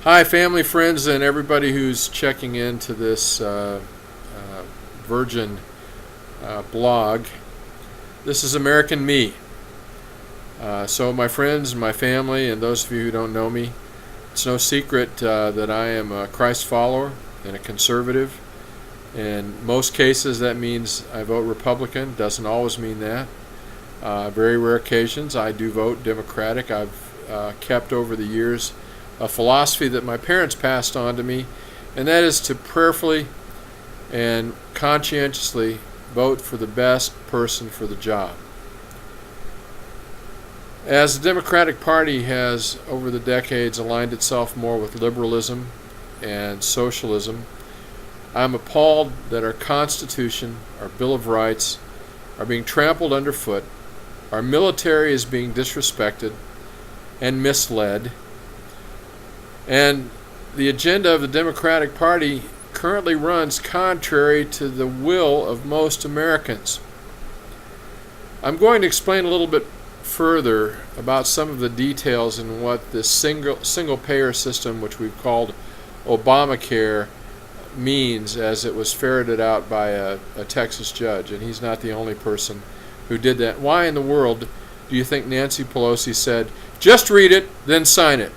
Hi, family, friends, and everybody who's checking into this Virgin blog. This is American Me. So my friends and my family and those of you who don't know me, it's no secret that I am a Christ follower and a conservative. In most cases that means I vote Republican. Doesn't always mean that. Very rare occasions I do vote Democratic. I've kept over the years a philosophy that my parents passed on to me, and that is to prayerfully and conscientiously vote for the best person for the job. As the Democratic Party has over the decades aligned itself more with liberalism and socialism, I'm appalled that our Constitution, our Bill of Rights, are being trampled underfoot, our military is being disrespected and misled, and the agenda of the Democratic Party currently runs contrary to the will of most Americans. I'm going to explain a little bit further about some of the details in what this single-payer system, which we've called Obamacare, means as it was ferreted out by a Texas judge, and he's not the only person who did that. Why in the world do you think Nancy Pelosi said, just read it, then sign it?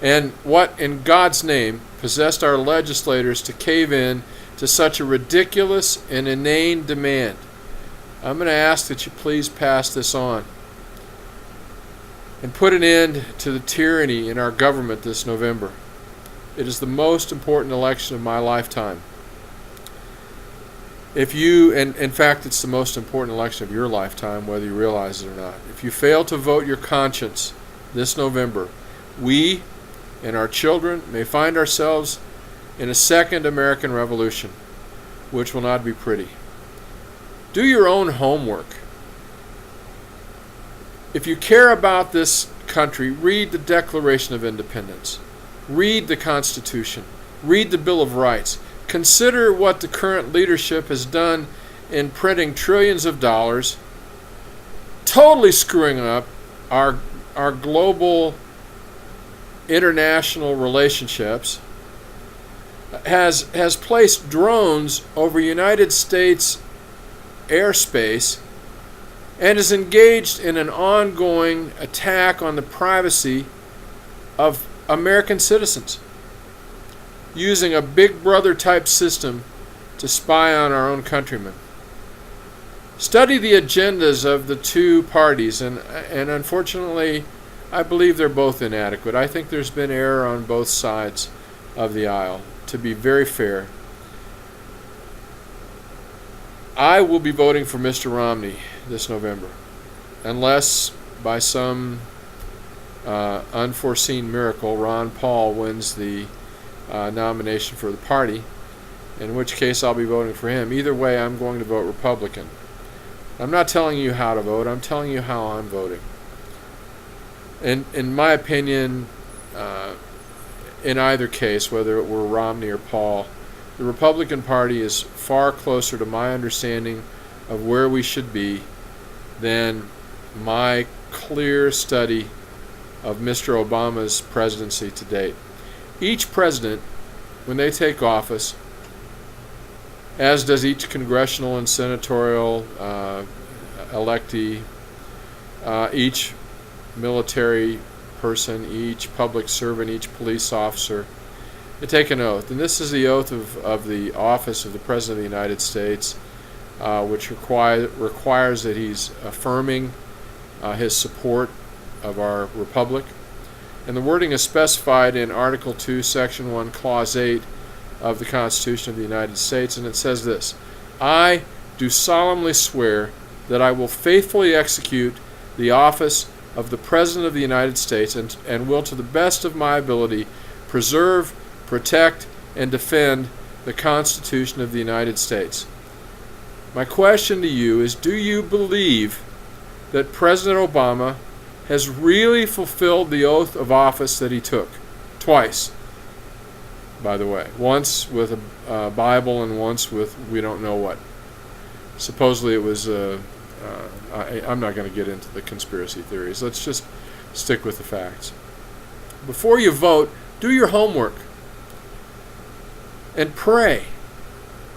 And what in God's name possessed our legislators to cave in to such a ridiculous and inane demand? I'm going to ask that you please pass this on and put an end to the tyranny in our government this November. It is the most important election of my lifetime. If you, and in fact it's the most important election of your lifetime, whether you realize it or not. If you fail to vote your conscience this November, we and our children may find ourselves in a second American Revolution, which will not be pretty. Do your own homework. If you care about this country, read the Declaration of Independence. Read the Constitution. Read the Bill of Rights. Consider what the current leadership has done in printing trillions of dollars, totally screwing up our global international relationships, has placed drones over United States airspace, and is engaged in an ongoing attack on the privacy of American citizens, using a Big Brother type system to spy on our own countrymen. Study the agendas of the two parties, and unfortunately I believe they're both inadequate. I think there's been error on both sides of the aisle, to be very fair. I will be voting for Mr. Romney this November, unless by some unforeseen miracle Ron Paul wins the nomination for the party, in which case I'll be voting for him. Either way, I'm going to vote Republican. I'm not telling you how to vote, I'm telling you how I'm voting. And in my opinion, in either case, whether it were Romney or Paul, the Republican Party is far closer to my understanding of where we should be than my clear study of Mr. Obama's presidency to date. Each president, when they take office, as does each congressional and senatorial electee, each military person, each public servant, each police officer, they take an oath. And this is the oath of the office of the President of the United States, which requires that he's affirming his support of our republic. And the wording is specified in Article 2, Section 1, Clause 8 of the Constitution of the United States, and it says this: I do solemnly swear that I will faithfully execute the office of the President of the United States and will, to the best of my ability, preserve, protect, and defend the Constitution of the United States. My question to you is, do you believe that President Obama has really fulfilled the oath of office that he took? Twice, by the way. Once with a Bible and once with we don't know what. Supposedly it was I'm not going to get into the conspiracy theories. Let's just stick with the facts. Before you vote, Do your homework and pray.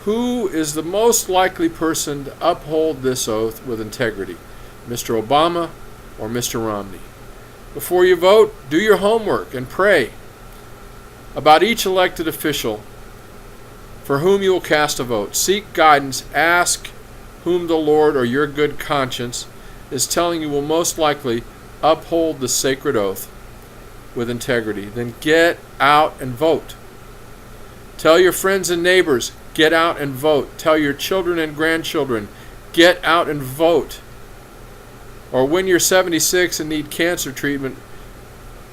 Who is the most likely person to uphold this oath with integrity, Mr. Obama or Mr. Romney? Before you vote, do your homework and pray about each elected official for whom you will cast a vote. Seek guidance. Ask whom the Lord or your good conscience is telling you will most likely uphold the sacred oath with integrity. Then get out and vote. Tell your friends and neighbors, get out and vote. Tell your children and grandchildren, get out and vote. Or when you're 76 and need cancer treatment,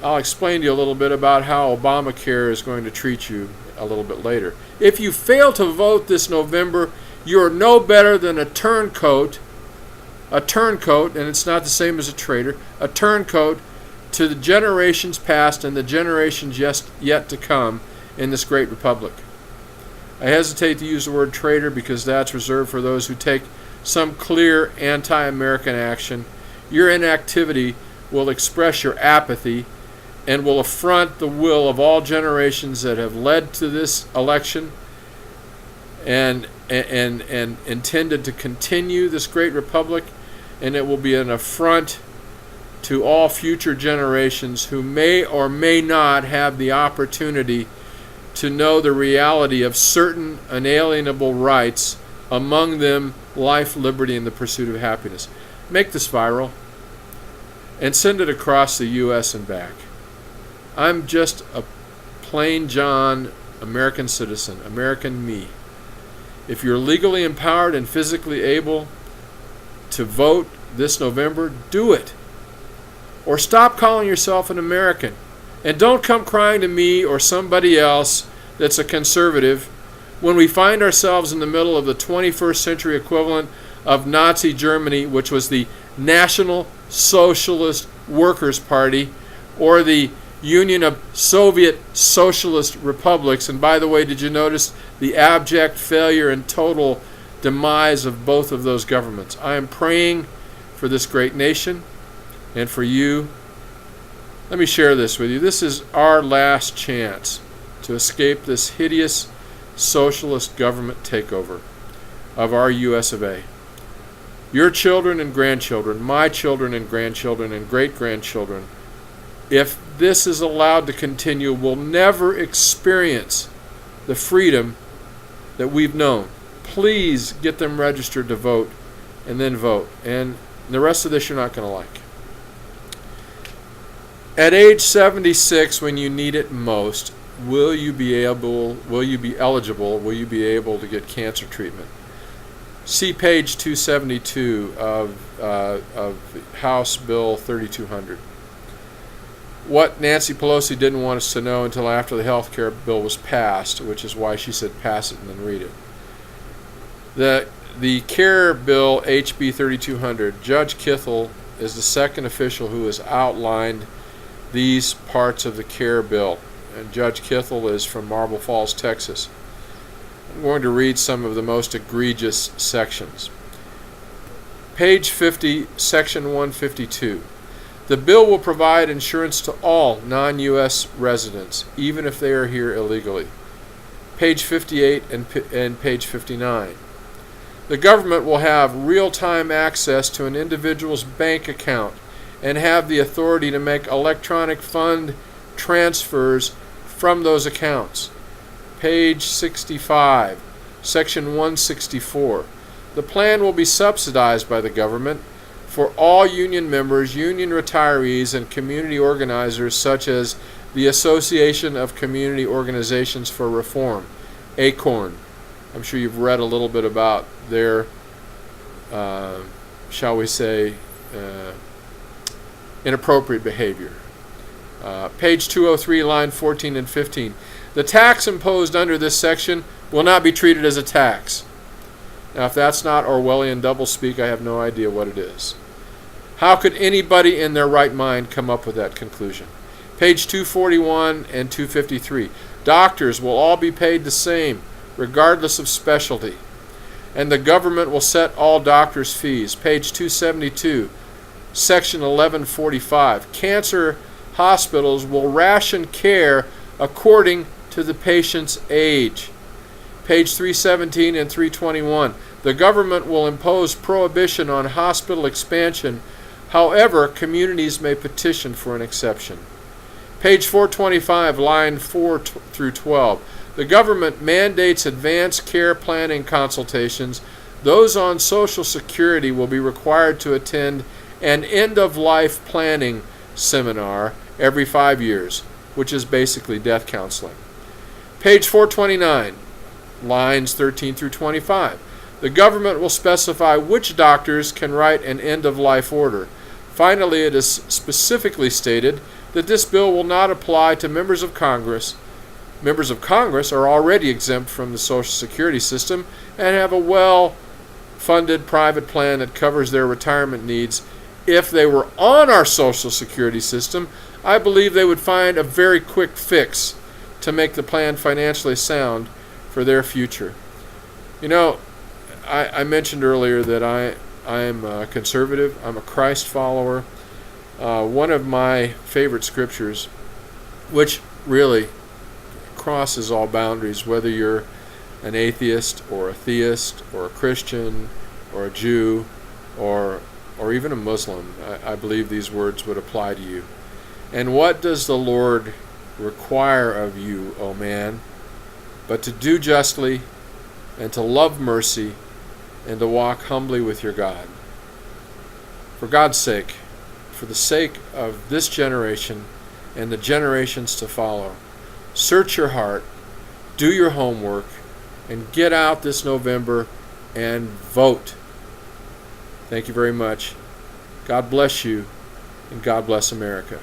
I'll explain to you a little bit about how Obamacare is going to treat you a little bit later. If you fail to vote this November, you're no better than a turncoat, and it's not the same as a traitor, a turncoat to the generations past and the generations yet to come in this great republic. I hesitate to use the word traitor because that's reserved for those who take some clear anti-American action. Your inactivity will express your apathy and will affront the will of all generations that have led to this election and intended to continue this great republic, and it will be an affront to all future generations who may or may not have the opportunity to know the reality of certain unalienable rights, among them life, liberty, and the pursuit of happiness. Make this viral and send it across the U.S. and back. I'm just a plain John American citizen, American me. If you're legally empowered and physically able to vote this November, do it. Or stop calling yourself an American. And don't come crying to me or somebody else that's a conservative when we find ourselves in the middle of the 21st century equivalent of Nazi Germany, which was the National Socialist Workers' Party, or the Union of Soviet Socialist Republics. And by the way, did you notice the abject failure and total demise of both of those governments? I am praying for this great nation and for you. Let me share this with you. This is our last chance to escape this hideous socialist government takeover of our US of A. Your children and grandchildren, my children and grandchildren and great-grandchildren, if this is allowed to continue, will never experience the freedom that we've known. Please get them registered to vote and then vote. And the rest of this you're not going to like. At age 76, when you need it most, will you be eligible, will you be able to get cancer treatment? See page 272 of House Bill 3200. What Nancy Pelosi didn't want us to know until after the health care bill was passed, which is why she said pass it and then read it. The care bill, HB 3200, Judge Kithel is the second official who has outlined these parts of the care bill. And Judge Kithel is from Marble Falls, Texas. I'm going to read some of the most egregious sections. Page 50, section 152. The bill will provide insurance to all non-U.S. residents, even if they are here illegally. Page 58 and page 59. The government will have real-time access to an individual's bank account and have the authority to make electronic fund transfers from those accounts. Page 65, section 164. The plan will be subsidized by the government for all union members, union retirees, and community organizers such as the Association of Community Organizations for Reform, ACORN. I'm sure you've read a little bit about their, shall we say, inappropriate behavior. Page 203, line 14 and 15. The tax imposed under this section will not be treated as a tax. Now, if that's not Orwellian doublespeak, I have no idea what it is. How could anybody in their right mind come up with that conclusion? Page 241 and 253. Doctors will all be paid the same, regardless of specialty, and the government will set all doctors' fees. Page 272, section 1145. Cancer hospitals will ration care according to the patient's age. Page 317 and 321. The government will impose prohibition on hospital expansion. However, communities may petition for an exception. Page 425, line 4 through 12. The government mandates advanced care planning consultations. Those on Social Security will be required to attend an end-of-life planning seminar every 5 years, which is basically death counseling. Page 429, lines 13 through 25. The government will specify which doctors can write an end-of-life order. Finally, it is specifically stated that this bill will not apply to members of Congress. Members of Congress are already exempt from the Social Security system and have a well-funded private plan that covers their retirement needs. If they were on our Social Security system, I believe they would find a very quick fix to make the plan financially sound for their future. You know, I mentioned earlier that I am a conservative. I'm a Christ follower. One of my favorite scriptures, which really crosses all boundaries, whether you're an atheist or a theist or a Christian or a Jew or even a Muslim, I believe these words would apply to you. And what does the Lord require of you, O man, but to do justly and to love mercy and to walk humbly with your God? For God's sake, for the sake of this generation and the generations to follow, search your heart, do your homework, and get out this November and vote. Thank you very much. God bless you, and God bless America.